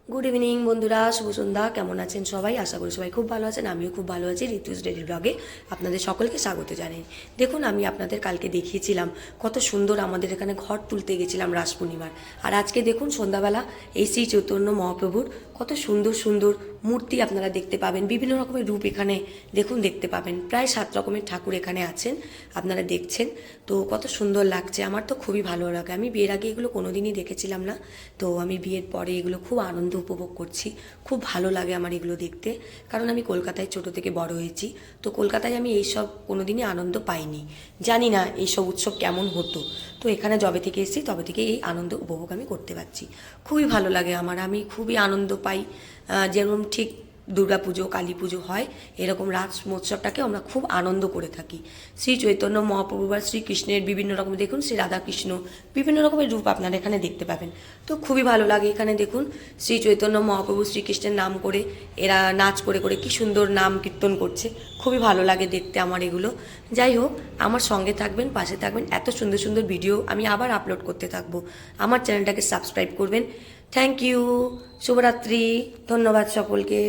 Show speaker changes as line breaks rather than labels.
Good evening বন্ধুরা, শুভ সন্ধ্যা। কেমন আছেন সবাই? আশা করি সবাই খুব ভালো আছেন। আমিও খুব ভালো আছি। ঋতুজ ডেলি ব্লগে আপনাদের সকলকে স্বাগত জানাই। দেখুন, আমি আপনাদের কালকে দেখিয়েছিলাম কত সুন্দর আমাদের এখানে ঘর তুলতে গেছিলাম রাস পূর্ণিমার। আর আজকে দেখুন সন্ধ্যাবেলা এই শ্রী চৈতন্য মহাপ্রভুর কত সুন্দর সুন্দর মূর্তি আপনারা দেখতে পাবেন। বিভিন্ন রকমের রূপ এখানে দেখুন দেখতে পাবেন। প্রায় 7 রকমের ঠাকুর এখানে আছেন, আপনারা দেখছেন। তো কত সুন্দর লাগছে, আমার তো খুবই ভালো লাগে। আমি বিয়ের আগে এগুলো কোনোদিনই দেখেছিলাম না, তো আমি বিয়ের পরে এগুলো খুব আনন্দ উপভোগ করছি। খুব ভালো লাগে আমার এগুলো দেখতে, কারণ আমি কলকাতায় ছোট থেকে বড় হয়েছি। তো কলকাতায় আমি এইসব কোনোদিনই আনন্দ পাইনি, জানি না এইসব উৎসব কেমন হতো। তো এখানে যবে থেকে এসেছি তবে থেকে এই আনন্দ উপভোগ আমি করতে পারছি। খুবই ভালো লাগে আমার, আমি খুবই আনন্দ পাই। যেরকম ঠিক দুর্গাপুজো, কালী পুজো হয়, এরকম রাস মহোৎসবটাকে আমরা খুব আনন্দ করে থাকি। শ্রী চৈতন্য মহাপ্রভু বা শ্রীকৃষ্ণের বিভিন্ন রকম, দেখুন শ্রী রাধাকৃষ্ণ বিভিন্ন রকমের রূপ আপনারা এখানে দেখতে পাবেন। তো খুবই ভালো লাগে। এখানে দেখুন শ্রী চৈতন্য মহাপ্রভু শ্রীকৃষ্ণের নাম করে এরা নাচ করে করে কি সুন্দর নাম কীর্তন করছে। খুবই ভালো লাগে দেখতে আমার এগুলো। যাই হোক, আমার সঙ্গে থাকবেন, পাশে থাকবেন। এত সুন্দর সুন্দর ভিডিও আমি আবার আপলোড করতে থাকবো। আমার চ্যানেলটাকে সাবস্ক্রাইব করবেন। Thank you. শুভরাত্রি। ধন্যবাদ সকলকে।